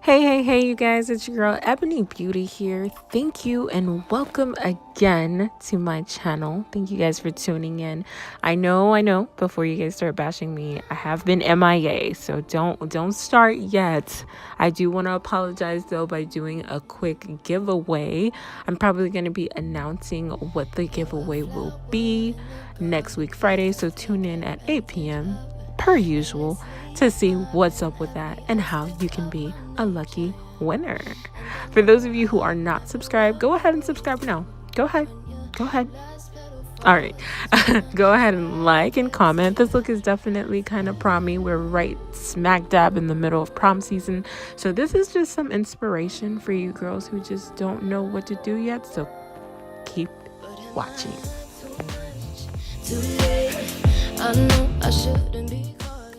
Hey, you guys, it's your girl Ebony Beauty here. Thank you and welcome again to my channel. Thank you guys for tuning in. I know, before you guys start bashing me, I have been MIA, so don't start yet. I do want to apologize though by doing a quick giveaway. I'm probably going to be announcing what the giveaway will be next week, Friday, so tune in at 8 p.m. per usual to see what's up with that and how you can be a lucky winner. For those of you who are not subscribed, go ahead and subscribe now. Go ahead. All right. Go ahead and like and comment. This look is definitely kind of prom-y. We're right smack dab in the middle of prom season. So this is just some inspiration for you girls who just don't know what to do yet. So keep watching.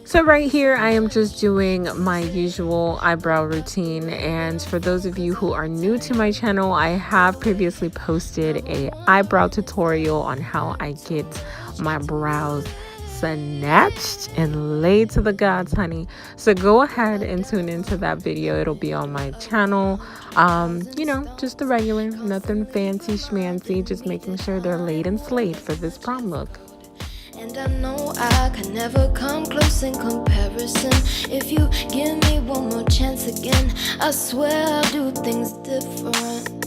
So right here, I am just doing my usual eyebrow routine. And for those of you who are new to my channel, I have previously posted a eyebrow tutorial on how I get my brows snatched and laid to the gods, honey. So go ahead and tune into that video. It'll be on my channel. Just the regular, nothing fancy schmancy, just making sure they're laid and slayed for this prom look. And I know I can never come close in comparison. If you give me one more chance again, I swear I'll do things different.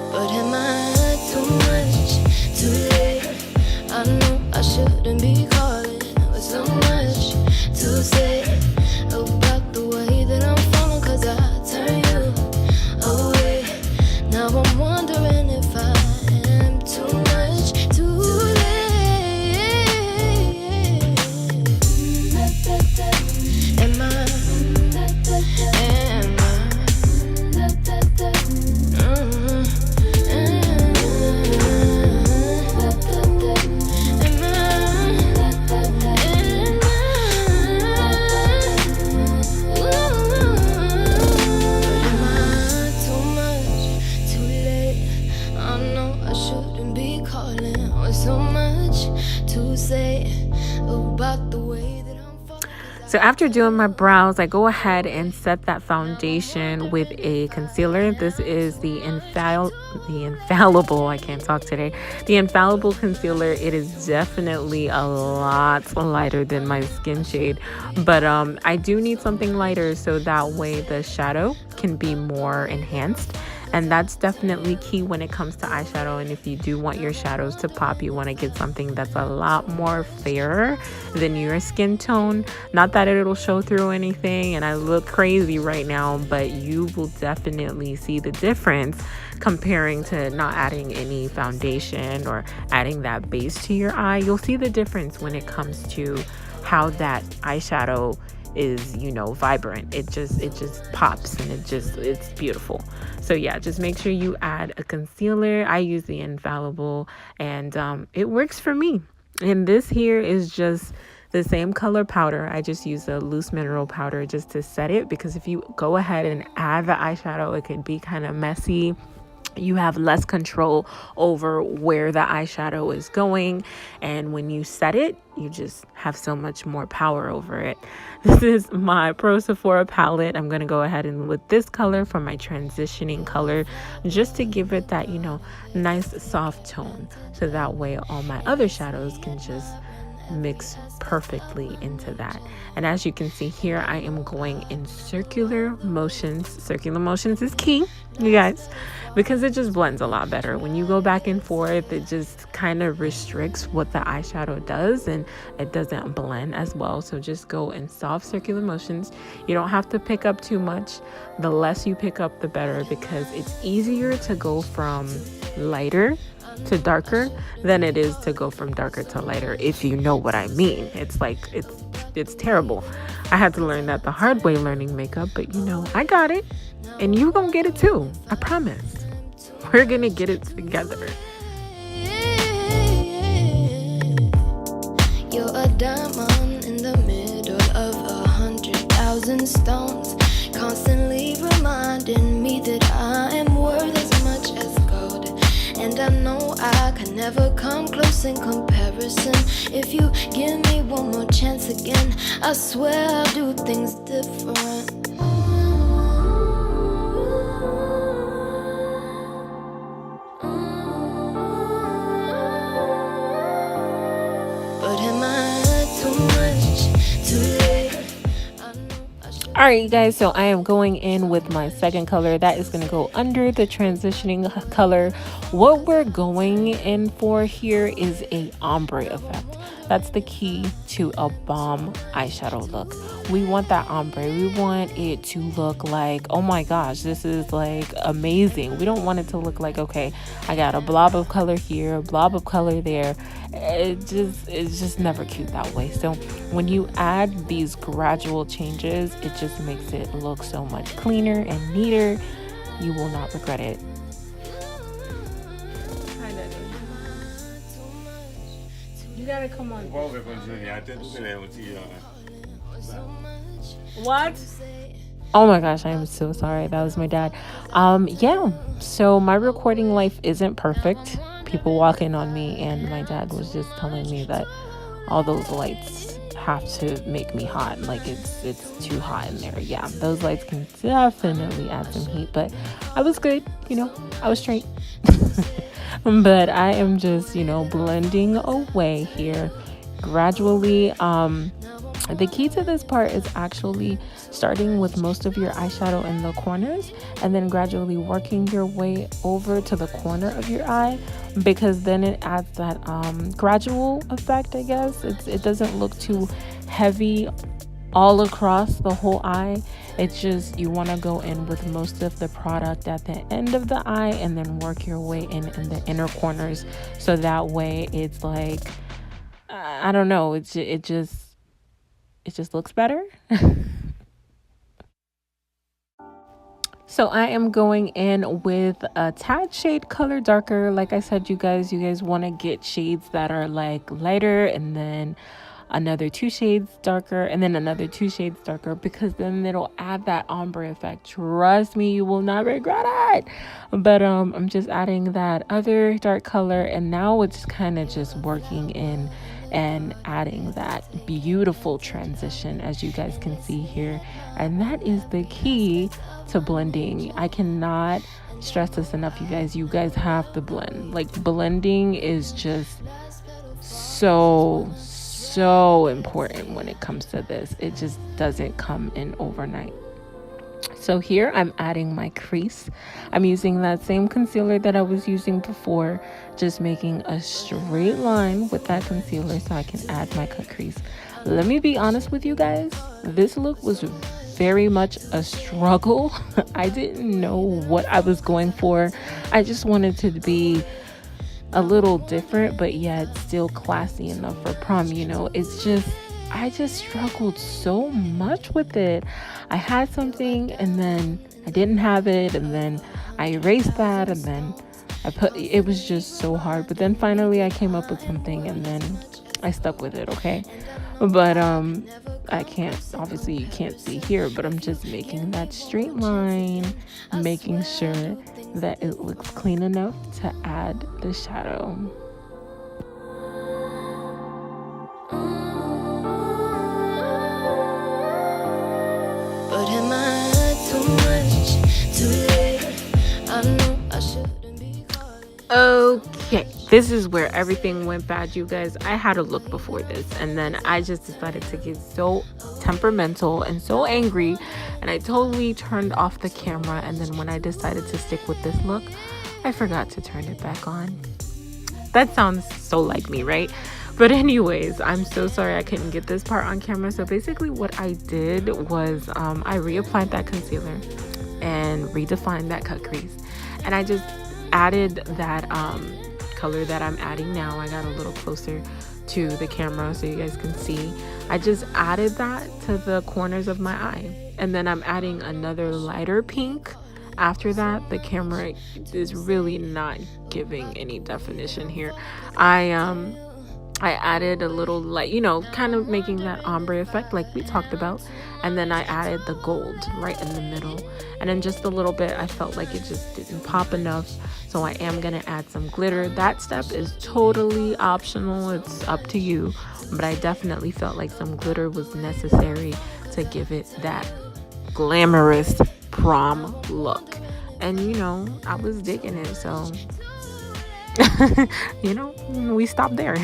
But am I too much, too late? I know I shouldn't be calling with so much to say about the way that I'm falling, 'cause I turn you away. Now I'm wondering if I am too much, too late. Am I? So after doing my brows, I go ahead and set that foundation with a concealer. This is the infallible, I can't talk today. The infallible concealer. It is definitely a lot lighter than my skin shade, but I do need something lighter so that way the shadow can be more enhanced. And that's definitely key when it comes to eyeshadow. And if you do want your shadows to pop, you want to get something that's a lot more fairer than your skin tone. Not that it'll show through anything and I look crazy right now, but you will definitely see the difference comparing to not adding any foundation or adding that base to your eye. You'll see the difference when it comes to how that eyeshadow is, vibrant. It just pops and it's beautiful. So yeah, just make sure you add a concealer. I use the infallible and it works for me. And this here is just the same color powder. I just use a loose mineral powder just to set it, because if you go ahead and add the eyeshadow, it can be kind of messy. You have less control over where the eyeshadow is going, and when you set it, you just have so much more power over it. This is my Pro Sephora palette. I'm going to go ahead and with this color for my transitioning color, just to give it that, nice soft tone, so that way all my other shadows can just mix perfectly into that. And as you can see here, I am going in circular motions. Circular motions is key, you guys, because it just blends a lot better. When you go back and forth, it just kind of restricts what the eyeshadow does and it doesn't blend as well. So just go in soft circular motions. You don't have to pick up too much. The less you pick up, the better, because it's easier to go from lighter to darker than it is to go from darker to lighter, if you know what I mean. It's like it's terrible. I had to learn that the hard way learning makeup, but I got it, and you gonna get it too. I promise. We're gonna get it together. You're a diamond in the middle of 100,000 stones, constantly reminding me that I am worth as much as gold. And I know I can never come close in comparison. If you give me one more chance again, I swear I'll do things different. But am I too much, too late? I know I should. All right, you guys, so I am going in with my second color. That is going to go under the transitioning color. What we're going in for here is a ombre effect. That's the key to a bomb eyeshadow look. We want that ombre. We want it to look like, oh my gosh, this is like amazing. We don't want it to look like, okay, I got a blob of color here, a blob of color there. It's just never cute that way. So when you add these gradual changes, it just makes it look so much cleaner and neater. You will not regret it. You gotta come on. What? Oh my gosh, I am so sorry. That was my dad. Yeah. So my recording life isn't perfect. People walk in on me, and my dad was just telling me that all those lights have to make me hot. Like it's too hot in there. Yeah, those lights can definitely add some heat, but I was good. I was straight. But I am just, blending away here gradually. The key to this part is actually starting with most of your eyeshadow in the corners and then gradually working your way over to the corner of your eye, because then it adds that gradual effect, I guess. It doesn't look too heavy all across the whole eye. It's just you want to go in with most of the product at the end of the eye and then work your way in the inner corners, so that way it's like, I don't know, it just looks better. So I am going in with a tad shade color darker. Like I said, you guys want to get shades that are like lighter, and then another 2 shades darker, and then another 2 shades darker, because then it'll add that ombre effect. Trust me, you will not regret it. But I'm just adding that other dark color, and now it's kind of just working in and adding that beautiful transition, as you guys can see here. And that is the key to blending. I cannot stress this enough, you guys. You guys have to blend. Like, blending is just so important when it comes to this. It just doesn't come in overnight. So here I'm adding my crease. I'm using that same concealer that I was using before, just making a straight line with that concealer so I can add my cut crease. Let me be honest with you guys, this look was very much a struggle. I didn't know what I was going for. I just wanted to be a little different, but yet still classy enough for prom. I just struggled so much with it. I had something and then I didn't have it, and then I erased that, and then it was just so hard. But then finally I came up with something, and then I stuck with it, okay? But obviously you can't see here, but I'm just making that straight line, making sure that it looks clean enough to add the shadow. But am I too much, too late? I know I shouldn't be calling. Okay, this is where everything went bad, you guys. I had a look before this, and then I just decided to get so temperamental and so angry, and I totally turned off the camera. And then when I decided to stick with this look, I forgot to turn it back on. That sounds so like me, right? But anyways, I'm so sorry I couldn't get this part on camera. So basically what I did was I reapplied that concealer and redefined that cut crease, and I just added that color that I'm adding now. I got a little closer to the camera so you guys can see. I just added that to the corners of my eye, and then I'm adding another lighter pink. After that, the camera is really not giving any definition here. I I added a little, like, you know, kind of making that ombre effect like we talked about. And then I added the gold right in the middle. And then just a little bit, I felt like it just didn't pop enough. So I am going to add some glitter. That step is totally optional. It's up to you. But I definitely felt like some glitter was necessary to give it that glamorous prom look. And, you know, I was digging it. So, you know, we stopped there.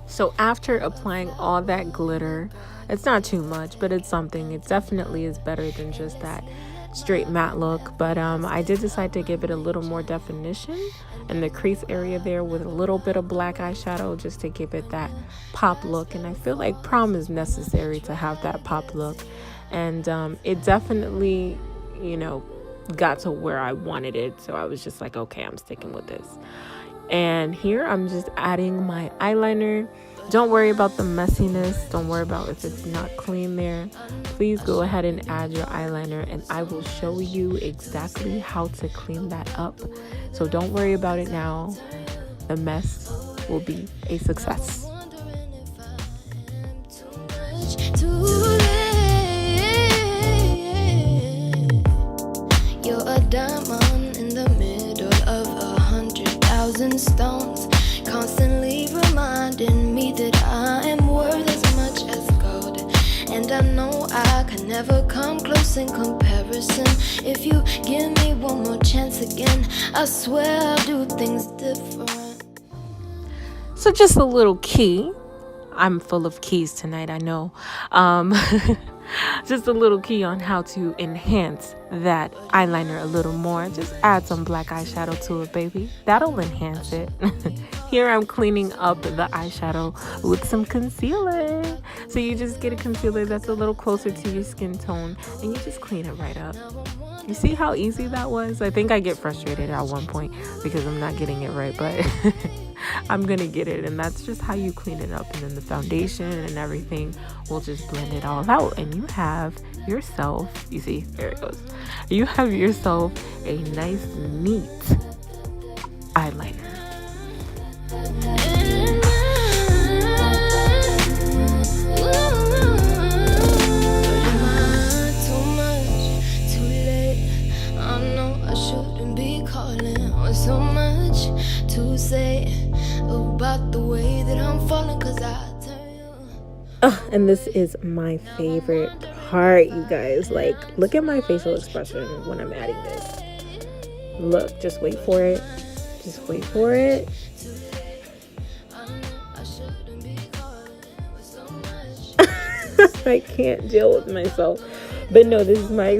So after applying all that glitter, it's not too much, but it's something. It definitely is better than just that straight matte look. But I did decide to give it a little more definition in the crease area there with a little bit of black eyeshadow just to give it that pop look. And I feel like prom is necessary to have that pop look. And it definitely, you know, got to where I wanted it. So I was just like, okay, I'm sticking with this. And here I'm just adding my eyeliner. Don't worry about the messiness. Don't worry about if it's not clean there. Please go ahead and add your eyeliner and I will show you exactly how to clean that up. So don't worry about it now. The mess will be a success. You're a diamond in the middle of 100,000 stones, constantly reminding me that I am worth as much as gold. And I know I can never come close in comparison. If you give me one more chance again, I swear I'll do things different. So just a little key. I'm full of keys tonight, I know. Just a little key on how to enhance that eyeliner a little more. Just add some black eyeshadow to it, baby. That'll enhance it. Here I'm cleaning up the eyeshadow with some concealer. So you just get a concealer that's a little closer to your skin tone and you just clean it right up. You see how easy that was? I think I get frustrated at one point because I'm not getting it right, but I'm gonna get it. And that's just how you clean it up. And then the foundation and everything will just blend it all out. And you have yourself, you see, there it goes. You have yourself a nice, neat eyeliner. So much to say about the way that I'm falling, 'cause I tell you. And this is my favorite part, you guys. Like, look at my facial expression when I'm adding this. Look, just wait for it. Just wait for it. I can't deal with myself. But no, this is my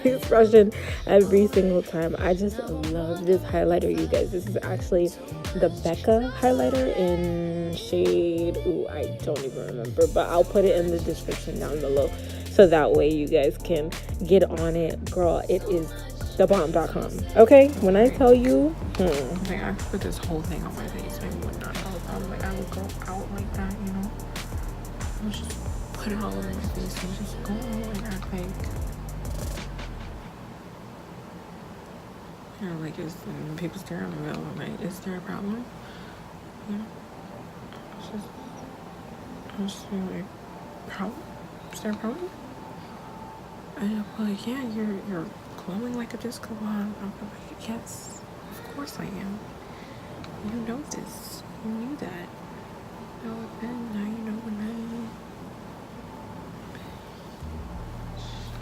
expression every single time. I just love this highlighter, you guys. This is actually the Becca Highlighter in shade, I don't even remember, but I'll put it in the description down below so that way you guys can get on it. Girl, it is thebomb.com. Okay, when I tell you, okay, I put this whole thing on my face and whatnot. I would go out like that, you know. I would just put it all over my face and just go out and act like, you know, like, is people staring in the middle of the night? Is there a problem? You know, I was just like, problem? Is there a problem? And I'm like, yeah, you're glowing like a disco ball. I'm like, yes, of course I am. You know this. You knew that. You know it then. Now you know when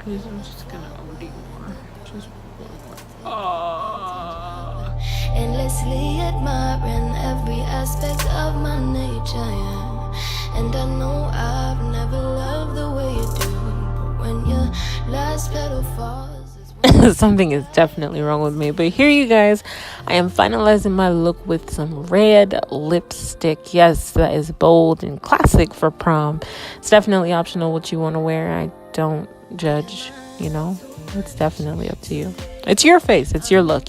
I'm just gonna OD more. Just one more. Oh. Endless endlessly admiring every aspect of my nature, yeah. And I know I've never loved the way you do, but when your last petal falls, something is definitely wrong with me. But here, you guys, I am finalizing my look with some red lipstick. Yes, that is bold and classic for prom. It's definitely optional what you want to wear. I don't judge, it's definitely up to you. It's your face, it's your look,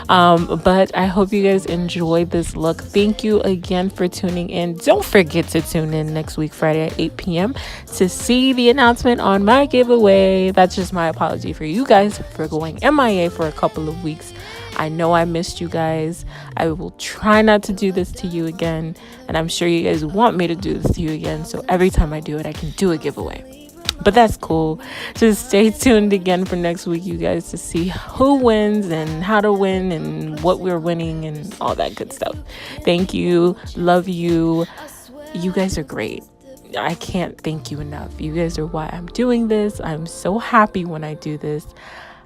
but I hope you guys enjoyed this look. Thank you again for tuning in. Don't forget to tune in next week Friday at 8 p.m. to see the announcement on my giveaway. That's just my apology for you guys for going MIA for a couple of weeks. I know I missed you guys. I will try not to do this to you again, and I'm sure you guys want me to do this to you again, so every time I do it, I can do a giveaway. But that's cool. Just stay tuned again for next week, you guys, to see who wins and how to win and what we're winning and all that good stuff. Thank you. Love you. You guys are great. I can't thank you enough. You guys are why I'm doing this. I'm so happy when I do this.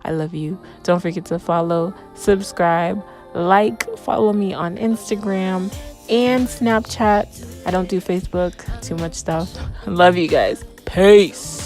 I love you. Don't forget to follow, subscribe, follow me on Instagram and Snapchat. I don't do Facebook. Too much stuff. Love you guys. Peace.